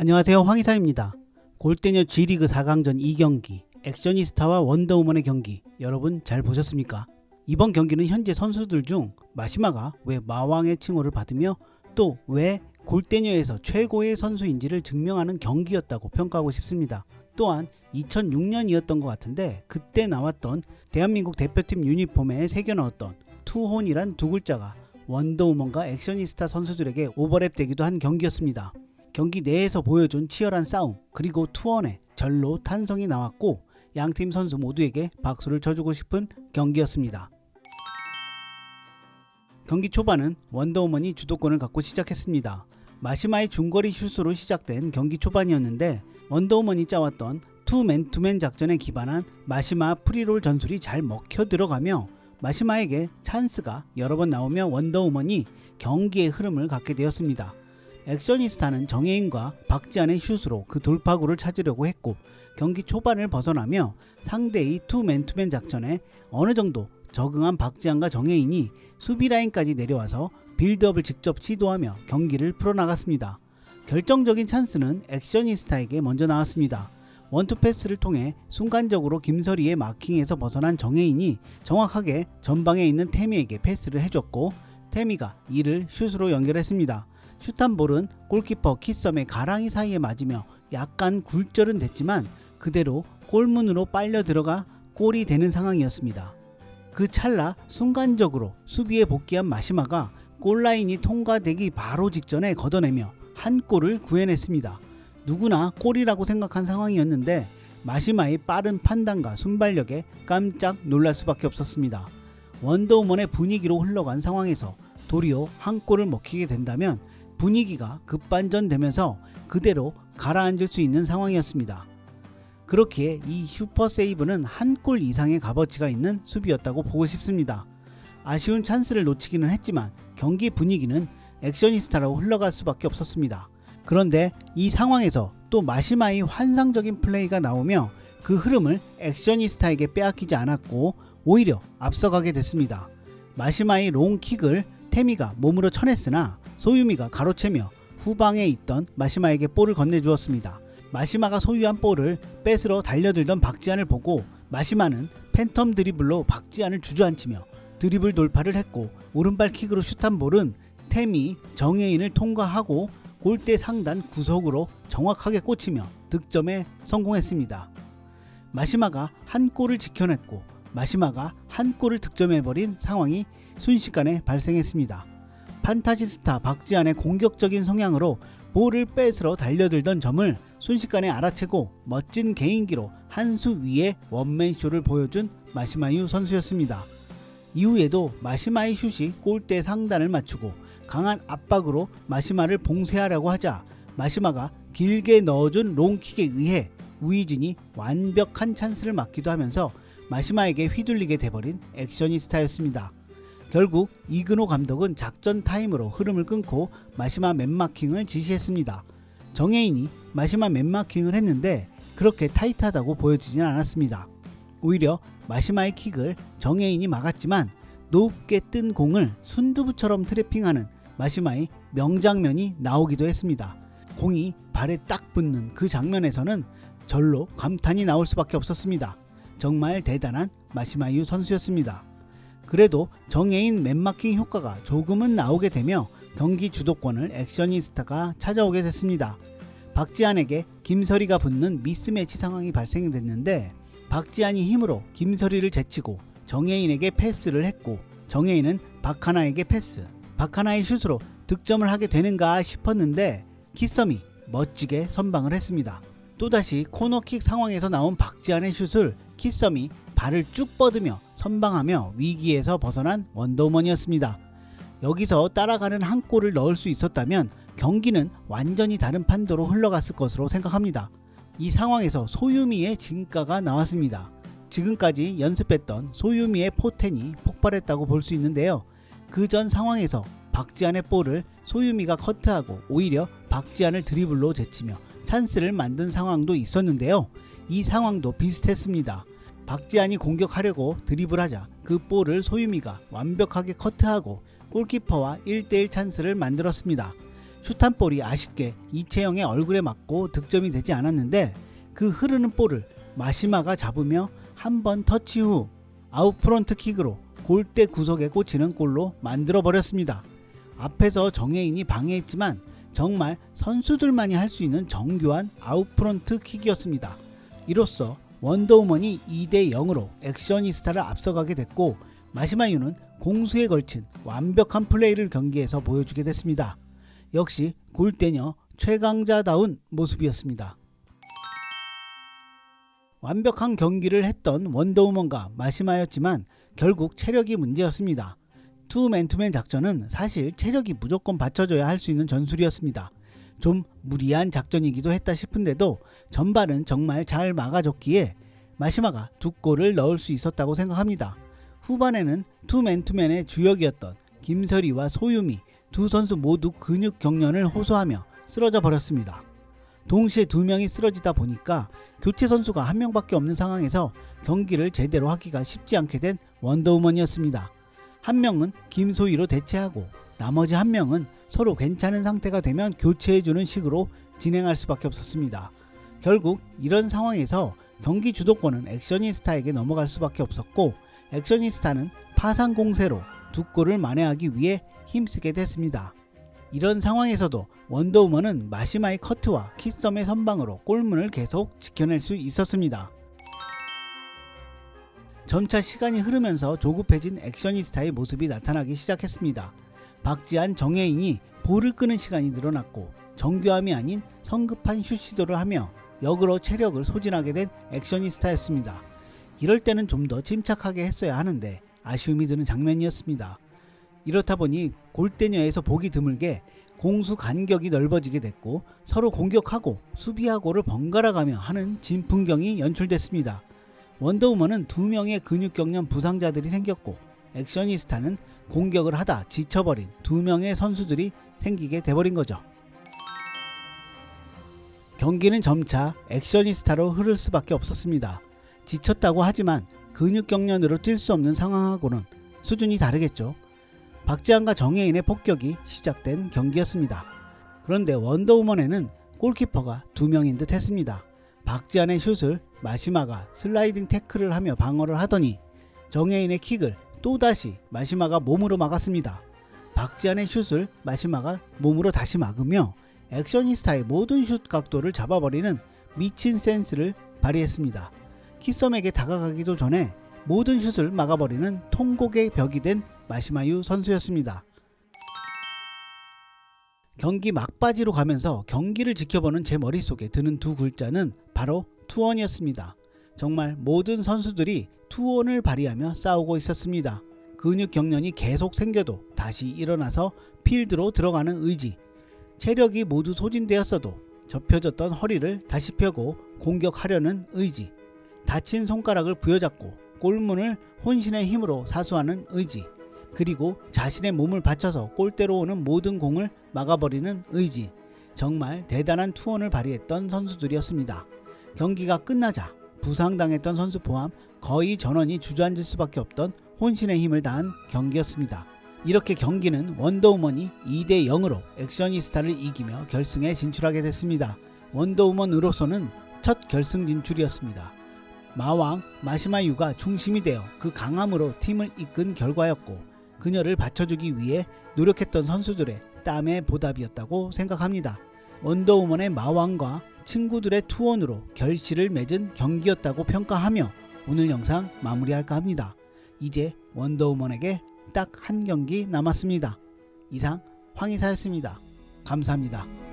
안녕하세요, 황희사입니다. 골대녀 G리그 4강전 2경기 액션이스타와 원더우먼의 경기 여러분 잘 보셨습니까? 이번 경기는 현재 선수들 중 마시마가 왜 마왕의 칭호를 받으며 또 왜 골대녀에서 최고의 선수인지를 증명하는 경기였다고 평가하고 싶습니다. 또한 2006년이었던 것 같은데 그때 나왔던 대한민국 대표팀 유니폼에 새겨 넣었던 투혼이란 두 글자가 원더우먼과 액션이스타 선수들에게 오버랩되기도 한 경기였습니다. 경기 내에서 보여준 치열한 싸움 그리고 투혼에 절로 탄성이 나왔고 양팀 선수 모두에게 박수를 쳐주고 싶은 경기였습니다. 경기 초반은 원더우먼이 주도권을 갖고 시작했습니다. 마시마의 중거리 슛으로 시작된 경기 초반이었는데 원더우먼이 짜왔던 투맨투맨 작전에 기반한 마시마 프리롤 전술이 잘 먹혀 들어가며 마시마에게 찬스가 여러 번 나오며 원더우먼이 경기의 흐름을 갖게 되었습니다. 액션이스타는 정혜인과 박지한의 슛으로 그 돌파구를 찾으려고 했고 경기 초반을 벗어나며 상대의 투맨투맨 작전에 어느 정도 적응한 박지한과 정혜인이 수비라인까지 내려와서 빌드업을 직접 시도하며 경기를 풀어나갔습니다. 결정적인 찬스는 액션이스타에게 먼저 나왔습니다. 원투 패스를 통해 순간적으로 김설이의 마킹에서 벗어난 정혜인이 정확하게 전방에 있는 태미에게 패스를 해줬고 태미가 이를 슛으로 연결했습니다. 슛한 볼은 골키퍼 키썸의 가랑이 사이에 맞으며 약간 굴절은 됐지만 그대로 골문으로 빨려 들어가 골이 되는 상황이었습니다. 그 찰나 순간적으로 수비에 복귀한 마시마가 골라인이 통과되기 바로 직전에 걷어내며 한 골을 구해냈습니다. 누구나 골이라고 생각한 상황이었는데 마시마의 빠른 판단과 순발력에 깜짝 놀랄 수밖에 없었습니다. 원더우먼의 분위기로 흘러간 상황에서 도리어 한 골을 먹히게 된다면 분위기가 급반전되면서 그대로 가라앉을 수 있는 상황이었습니다. 그렇기에 이 슈퍼 세이브는 한 골 이상의 값어치가 있는 수비였다고 보고 싶습니다. 아쉬운 찬스를 놓치기는 했지만 경기 분위기는 액션이스타로 흘러갈 수밖에 없었습니다. 그런데 이 상황에서 또 마시마의 환상적인 플레이가 나오며 그 흐름을 액션이스타에게 빼앗기지 않았고 오히려 앞서가게 됐습니다. 마시마의 롱킥을 태미가 몸으로 쳐냈으나 소유미가 가로채며 후방에 있던 마시마에게 볼을 건네주었습니다. 마시마가 소유한 볼을 뺏으러 달려들던 박지한을 보고 마시마는 팬텀 드리블로 박지한을 주저앉히며 드리블 돌파를 했고 오른발 킥으로 슛한 볼은 태미 정혜인을 통과하고 골대 상단 구석으로 정확하게 꽂히며 득점에 성공했습니다. 마시마가 한 골을 지켜냈고 마시마가 한 골을 득점해버린 상황이 순식간에 발생했습니다. 판타지스타 박지한의 공격적인 성향으로 볼을 뺏으러 달려들던 점을 순식간에 알아채고 멋진 개인기로 한 수 위에 원맨쇼를 보여준 마시마유 선수였습니다. 이후에도 마시마의 슛이 골대 상단을 맞추고 강한 압박으로 마시마를 봉쇄하려고 하자 마시마가 길게 넣어준 롱킥에 의해 우이진이 완벽한 찬스를 맞기도 하면서 마시마에게 휘둘리게 돼버린 액션이스타였습니다. 결국 이근호 감독은 작전 타임으로 흐름을 끊고 마시마 맨마킹을 지시했습니다. 정혜인이 마시마 맨마킹을 했는데 그렇게 타이트하다고 보여지진 않았습니다. 오히려 마시마의 킥을 정혜인이 막았지만 높게 뜬 공을 순두부처럼 트래핑하는 마시마의 명장면이 나오기도 했습니다. 공이 발에 딱 붙는 그 장면에서는 절로 감탄이 나올 수밖에 없었습니다. 정말 대단한 마시마유 선수였습니다. 그래도 정혜인 맨마킹 효과가 조금은 나오게 되며 경기 주도권을 액션이스타가 찾아오게 됐습니다. 박지한에게 김설이가 붙는 미스매치 상황이 발생됐는데 박지한이 힘으로 김설이를 제치고 정혜인에게 패스를 했고 정혜인은 박하나에게 패스, 박하나의 슛으로 득점을 하게 되는가 싶었는데 키썸이 멋지게 선방을 했습니다. 또다시 코너킥 상황에서 나온 박지한의 슛을 키썸이 발을 쭉 뻗으며 선방하며 위기에서 벗어난 원더우먼이었습니다. 여기서 따라가는 한 골을 넣을 수 있었다면 경기는 완전히 다른 판도로 흘러갔을 것으로 생각합니다. 이 상황에서 소유미의 진가가 나왔습니다. 지금까지 연습했던 소유미의 포텐이 폭발했다고 볼 수 있는데요. 그 전 상황에서 박지한의 볼을 소유미가 커트하고 오히려 박지한을 드리블로 제치며 찬스를 만든 상황도 있었는데요. 이 상황도 비슷했습니다. 박지한이 공격하려고 드리블하자 그 볼을 소유미가 완벽하게 커트하고 골키퍼와 1대1 찬스를 만들었습니다. 슛한 볼이 아쉽게 이채영의 얼굴에 맞고 득점이 되지 않았는데 그 흐르는 볼을 마시마가 잡으며 한 번 터치 후 아웃프론트 킥으로 골대 구석에 꽂히는 골로 만들어 버렸습니다. 앞에서 정혜인이 방해했지만 정말 선수들만이 할 수 있는 정교한 아웃프론트 킥이었습니다. 이로써 원더우먼이 2대 0으로 액션이스타를 앞서가게 됐고 마시마유는 공수에 걸친 완벽한 플레이를 경기에서 보여주게 됐습니다. 역시 골대녀 최강자다운 모습이었습니다. 완벽한 경기를 했던 원더우먼과 마시마였지만 결국 체력이 문제였습니다. 투맨투맨 작전은 사실 체력이 무조건 받쳐줘야 할 수 있는 전술이었습니다. 좀 무리한 작전이기도 했다 싶은데도 전반은 정말 잘 막아줬기에 마시마가 2골을 넣을 수 있었다고 생각합니다. 후반에는 투맨투맨의 주역이었던 김설이와 소유미 두 선수 모두 근육 경련을 호소하며 쓰러져 버렸습니다. 동시에 2명이 쓰러지다 보니까 교체 선수가 1명밖에 없는 상황에서 경기를 제대로 하기가 쉽지 않게 된 원더우먼이었습니다. 1명은 김소희로 대체하고 나머지 1명은 서로 괜찮은 상태가 되면 교체해주는 식으로 진행할 수밖에 없었습니다. 결국 이런 상황에서 경기 주도권은 액션이스타에게 넘어갈 수밖에 없었고 액션이스타는 파상 공세로 2골을 만회하기 위해 힘쓰게 됐습니다. 이런 상황에서도 원더우먼은 마시마의 커트와 키썸의 선방으로 골문을 계속 지켜낼 수 있었습니다. 점차 시간이 흐르면서 조급해진 액션이스타의 모습이 나타나기 시작했습니다. 박지한, 정혜인이 볼을 끄는 시간이 늘어났고 정교함이 아닌 성급한 슛 시도를 하며 역으로 체력을 소진하게 된 액션이스타였습니다. 이럴 때는 좀 더 침착하게 했어야 하는데 아쉬움이 드는 장면이었습니다. 이렇다 보니 골대녀에서 보기 드물게 공수 간격이 넓어지게 됐고 서로 공격하고 수비하고를 번갈아가며 하는 진풍경이 연출됐습니다. 원더우먼은 2명의 근육경련 부상자들이 생겼고 액션이스타는 공격을 하다 지쳐버린 2명의 선수들이 생기게 돼버린 거죠. 경기는 점차 액션이스타로 흐를 수밖에 없었습니다. 지쳤다고 하지만 근육경련으로 뛸 수 없는 상황하고는 수준이 다르겠죠. 박지한과 정혜인의 폭격이 시작된 경기였습니다. 그런데 원더우먼에는 골키퍼가 2명인 듯 했습니다. 박지한의 슛을 마시마가 슬라이딩 태클을 하며 방어를 하더니 정혜인의 킥을 또다시 마시마가 몸으로 막았습니다. 박지한의 슛을 마시마가 몸으로 다시 막으며 액션이스타의 모든 슛 각도를 잡아버리는 미친 센스를 발휘했습니다. 키썸에게 다가가기도 전에 모든 슛을 막아버리는 통곡의 벽이 된 마시마유 선수였습니다. 경기 막바지로 가면서 경기를 지켜보는 제 머릿속에 드는 2글자는 바로 투원이었습니다. 정말 모든 선수들이 투혼을 발휘하며 싸우고 있었습니다. 근육 경련이 계속 생겨도 다시 일어나서 필드로 들어가는 의지, 체력이 모두 소진되었어도 접혀졌던 허리를 다시 펴고 공격하려는 의지, 다친 손가락을 부여잡고 골문을 혼신의 힘으로 사수하는 의지, 그리고 자신의 몸을 바쳐서 골대로 오는 모든 공을 막아버리는 의지, 정말 대단한 투혼을 발휘했던 선수들이었습니다. 경기가 끝나자 부상당했던 선수 포함 거의 전원이 주저앉을 수밖에 없던 혼신의 힘을 다한 경기였습니다. 이렇게 경기는 원더우먼이 2대 0으로 액션이스타를 이기며 결승에 진출하게 됐습니다. 원더우먼으로서는 첫 결승 진출이었습니다. 마왕 마시마유가 중심이 되어 그 강함으로 팀을 이끈 결과였고 그녀를 받쳐주기 위해 노력했던 선수들의 땀의 보답이었다고 생각합니다. 원더우먼의 마왕과 친구들의 투혼으로 결실을 맺은 경기였다고 평가하며 오늘 영상 마무리할까 합니다. 이제 원더우먼에게 딱 한 경기 남았습니다. 이상 황희사였습니다. 감사합니다.